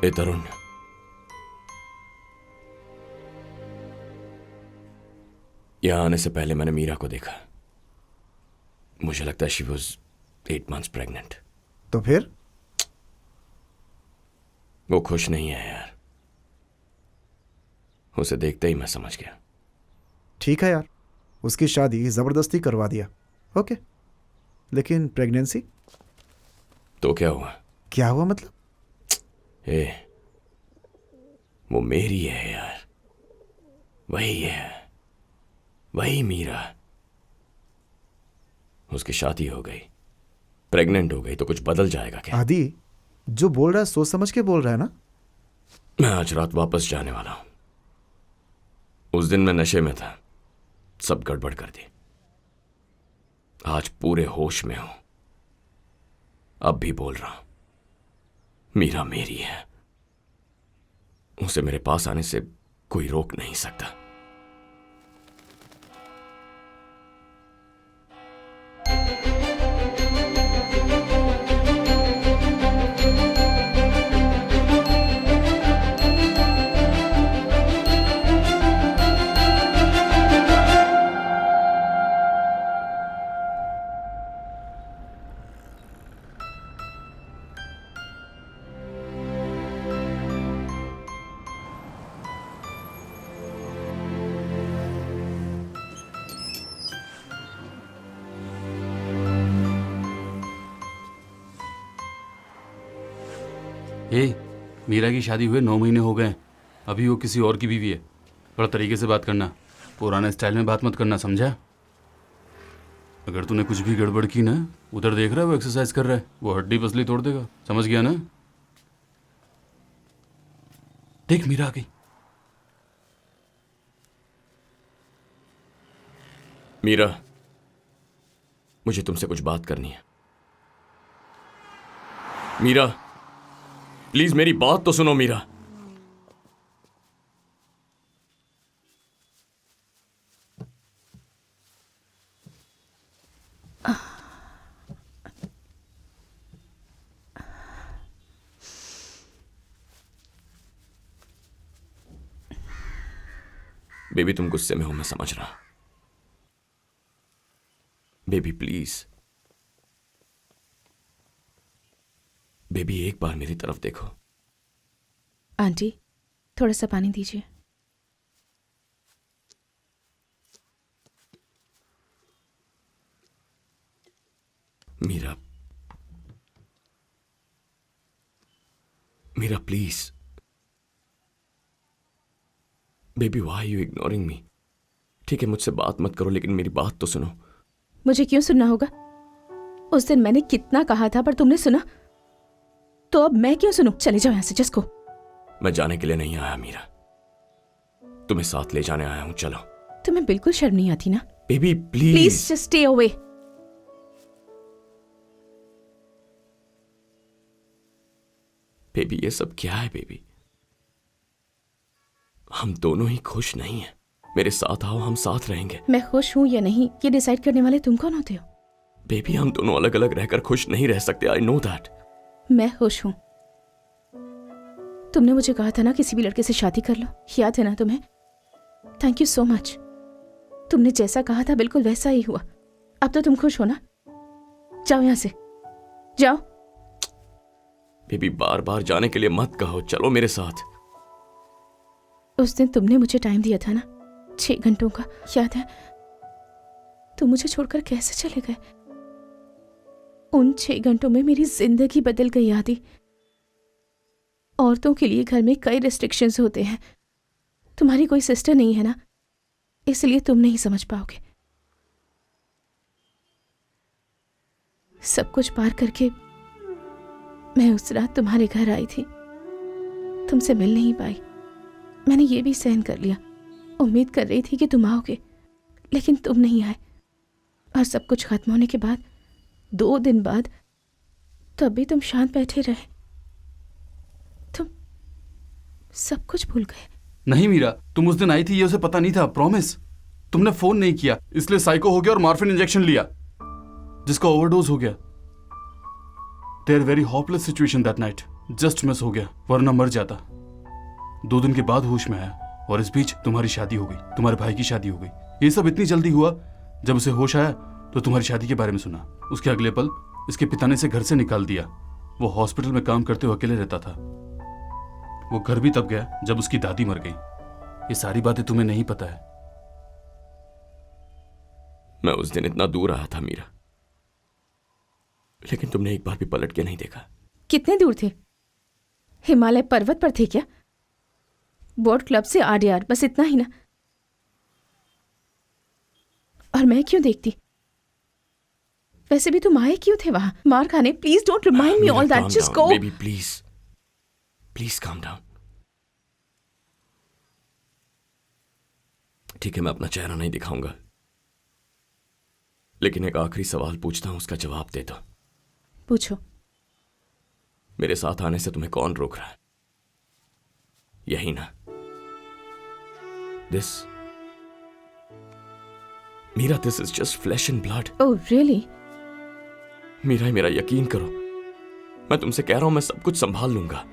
ए तरुण, यहां आने से पहले मैंने मीरा को देखा। मुझे लगता है शी वॉज 8 months प्रेग्नेंट। तो फिर? वो खुश नहीं है यार। उसे देखते ही मैं समझ गया। ठीक है यार, उसकी शादी जबरदस्ती करवा दिया, ओके, लेकिन प्रेगनेंसी? तो क्या हुआ? क्या हुआ मतलब? वो मेरी है यार, वही है, वही मीरा। उसकी शादी हो गई, प्रेग्नेंट हो गई तो कुछ बदल जाएगा क्या? आदि, जो बोल रहा है सोच समझ के बोल रहा है ना? मैं आज रात वापस जाने वाला हूं। उस दिन मैं नशे में था, सब गड़बड़ कर दी। आज पूरे होश में हूं, अब भी बोल रहा हूं, मीरा मेरी है। उसे मेरे पास आने से कोई रोक नहीं सकता। मीरा की शादी हुए 9 महीने हो गए, अभी वो किसी और की बीवी है। थोड़ा तरीके से बात करना, पुराने स्टाइल में बात मत करना, समझा? अगर तूने कुछ भी गड़बड़ की ना, उधर देख रहा है वो एक्सरसाइज कर रहा है, वो हड्डी पसली तोड़ देगा, समझ गया ना? देख मीरा आ गई। मीरा, मुझे तुमसे कुछ बात करनी है। मीरा, प्लीज मेरी बात तो सुनो मीरा। बेबी, तुम गुस्से में हो, मैं समझ रहा। बेबी प्लीज, बेबी एक बार मेरी तरफ देखो। आंटी, थोड़ा सा पानी दीजिए। Meera, Meera please. Baby why you ignoring me? ठीक है, मुझसे बात मत करो, लेकिन मेरी बात तो सुनो। मुझे क्यों सुनना होगा? उस दिन मैंने कितना कहा था पर तुमने सुना, तो अब मैं क्यों सुनूं? चले जाओ यहां से, जिसको। मैं जाने के लिए नहीं आया मीरा, तुम्हें साथ ले जाने आया हूं, चलो। तुम्हें बिल्कुल शर्म नहीं आती ना? Baby please. Please just stay away. Baby ये सब क्या है? बेबी, हम दोनों ही खुश नहीं हैं। मेरे साथ आओ, हम साथ रहेंगे। मैं खुश हूं या नहीं, ये डिसाइड करने वाले तुम कौन होते हो? बेबी, हम दोनों अलग अलग रहकर खुश नहीं रह सकते, आई नो दैट। मैं खुश हूं। तुमने मुझे कहा था ना किसी भी लड़के से शादी कर लो, याद है ना तुम्हें? Thank you so much. तुमने जैसा कहा था बिल्कुल वैसा ही हुआ। अब तो तुम खुश हो ना? जाओ यहां से, जाओ। बेबी बार बार जाने के लिए मत कहो, चलो मेरे साथ। उस दिन तुमने मुझे टाइम दिया था ना, 6 घंटों का, याद है? तुम मुझे छोड़कर कैसे चले गए? उन 6 घंटों में मेरी जिंदगी बदल गई आदि। औरतों के लिए घर में कई रेस्ट्रिक्शंस होते हैं। तुम्हारी कोई सिस्टर नहीं है ना, इसलिए तुम नहीं समझ पाओगे। सब कुछ पार करके मैं उस रात तुम्हारे घर आई थी, तुमसे मिल नहीं पाई। मैंने ये भी सहन कर लिया, उम्मीद कर रही थी कि तुम आओगे, लेकिन तुम नहीं आए। और सब कुछ खत्म होने के बाद 2 दिन बाद तब भी तुम शांत बैठे रहे। तुम सब कुछ भूल गए। नहीं मीरा, तुम उस दिन आई थी ये उसे पता नहीं था, प्रॉमिस। तुमने फोन नहीं किया, इसलिए साइको हो गया और मॉर्फिन इंजेक्शन लिया, जिसका ओवरडोज हो गया। They are very hopeless situation that night. Just miss हो गया, वरना मर जाता। 2 दिन के बाद होश में आया और इस बीच तुम्हारी शादी हो गई, तुम्हारे भाई की शादी हो गई। ये सब इतनी जल्दी हुआ। जब उसे होश आया तो तुम्हारी शादी के बारे में सुना। उसके अगले पल इसके पिता ने इसे घर से निकाल दिया। वो हॉस्पिटल में काम करते हुए अकेले रहता था। वो घर भी तब गया जब उसकी दादी मर गई। ये सारी बातें तुम्हें नहीं पता है। मैं उस दिन इतना दूर आया था मीरा, लेकिन तुमने एक बार भी पलट के नहीं देखा। कितने दूर थे? हिमालय पर्वत पर थे क्या? बोट क्लब से आरडीआर, बस इतना ही ना। और मैं क्यों देखती? वैसे भी तुम आए क्यों थे वहां? मार खाने? Please don't remind me all that, just go. Baby please, please calm down. ठीक है, मैं अपना चेहरा नहीं दिखाऊंगा, लेकिन एक आखिरी सवाल पूछता हूं, उसका जवाब दे दो। पूछो। मेरे साथ आने से तुम्हें कौन रोक रहा है? यही ना? This Meera, this is just flash and blood. Oh really? Meera, मेरा यकीन करो, मैं तुमसे कह रहा हूं, मैं सब कुछ संभाल लूंगा।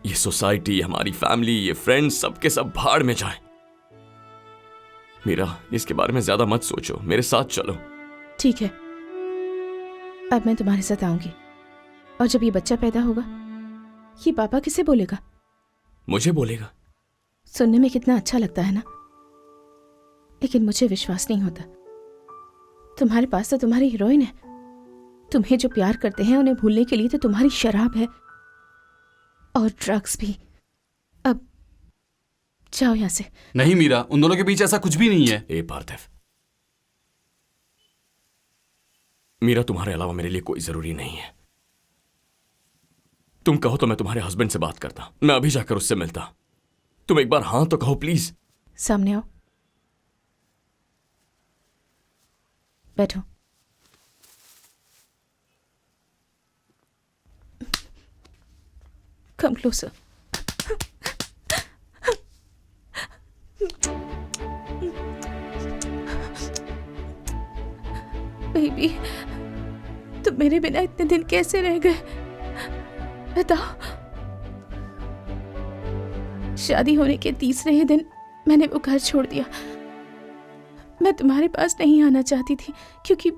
ये सोसाइटी, हमारी फैमिली, ये फ्रेंड्स, सब के सब भाड़ में जाएं। मीरा, इसके बारे में ज्यादा मत सोचो, मेरे साथ चलो। ठीक है, अब मैं तुम्हारे साथ आऊंगी। और जब ये बच्चा पैदा होगा, ये पापा किसे बोलेगा? मुझे बोलेगा। सुनने में कितना अच्छा लगता है ना, लेकिन मुझे विश्वास नहीं होता। तुम्हारे पास तो तुम्हारी हीरोइन है। तुम्हें जो प्यार करते हैं उन्हें भूलने के लिए तो तुम्हारी शराब है और ड्रग्स भी। अब जाओ यहां से। नहीं मीरा, उन दोनों के बीच ऐसा कुछ भी नहीं है। ए पार्थिव, मीरा तुम्हारे अलावा मेरे लिए कोई जरूरी नहीं है। तुम कहो तो मैं तुम्हारे हस्बैंड से बात करता, मैं अभी जाकर उससे मिलता। तुम एक बार हां तो कहो प्लीज। सामने आओ, बैठो। Come closer. बेबी, तुम मेरे बिना इतने दिन कैसे रह गए? बताओ। शादी होने के तीसरे ही दिन मैंने वो घर छोड़ दिया। मैं तुम्हारे पास नहीं आना चाहती थी क्योंकि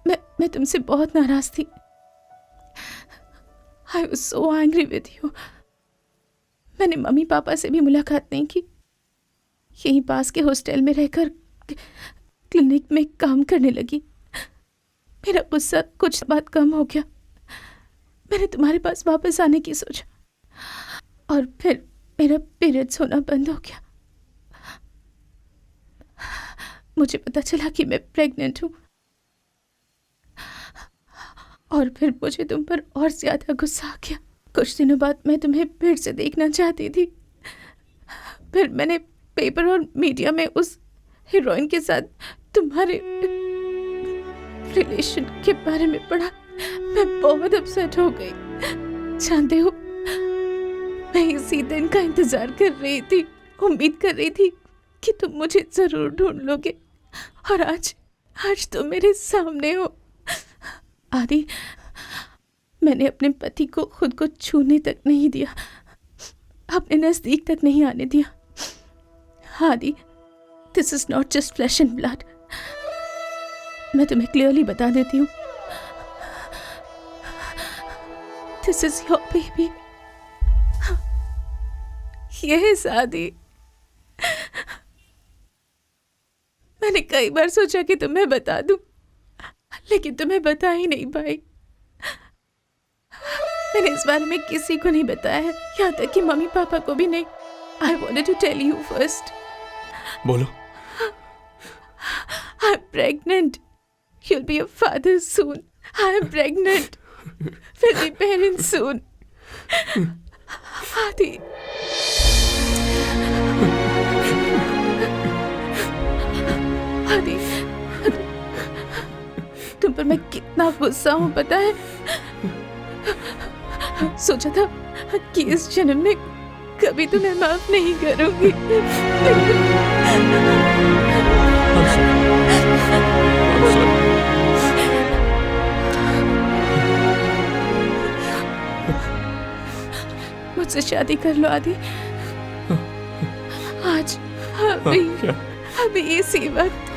मैं तुमसे बहुत नाराज थी। I was so angry with you. मैंने मम्मी पापा से भी मुलाकात नहीं की। यहीं पास के हॉस्टल में रहकर क्लिनिक में काम करने लगी। मेरा गुस्सा कुछ बात कम हो गया। मैंने तुम्हारे पास वापस आने की सोचा और फिर मेरा पीरियड्स होना बंद हो गया। मुझे पता चला कि मैं प्रेग्नेंट हूँ और फिर मुझे तुम पर और ज्यादा गुस्सा आ गया। कुछ दिनों बाद मैं तुम्हें फिर से देखना चाहती थी। फिर मैंने पेपर और मीडिया में उस हीरोइन के साथ तुम्हारे रिलेशन के बारे में पढ़ा। मैं बहुत अपसेट हो गई। जानते हो, मैं इसी दिन का इंतजार कर रही थी, उम्मीद कर रही थी कि तुम मुझे जरूर ढूंढ लोगे और आज तुम मेरे सामने हो। आदि, मैंने अपने पति को खुद को छूने तक नहीं दिया, अपने नजदीक तक नहीं आने दिया। आदि, this is not just flash and blood. मैं तुम्हें क्लियरली बता देती हूँ, this is your baby. Yes आदि, मैंने कई बार सोचा कि तुम्हें बता दूं, लेकिन तुम्हें बता ही नहीं पाई। मैंने इस बारे में किसी को नहीं बताया है, यहाँ तक कि मम्मी पापा को भी नहीं। I wanted to tell you first. बोलो। I'm pregnant. You'll be a father soon. I'm pregnant. We'll be parents soon. आदि, आदि, तुम पर मैं कितना गुस्सा हूँ पता है। सोचा था कि इस जन्म में कभी तुम्हें माफ नहीं करूंगी। मुझसे शादी कर लो आदि। आज अभी इसी वक्त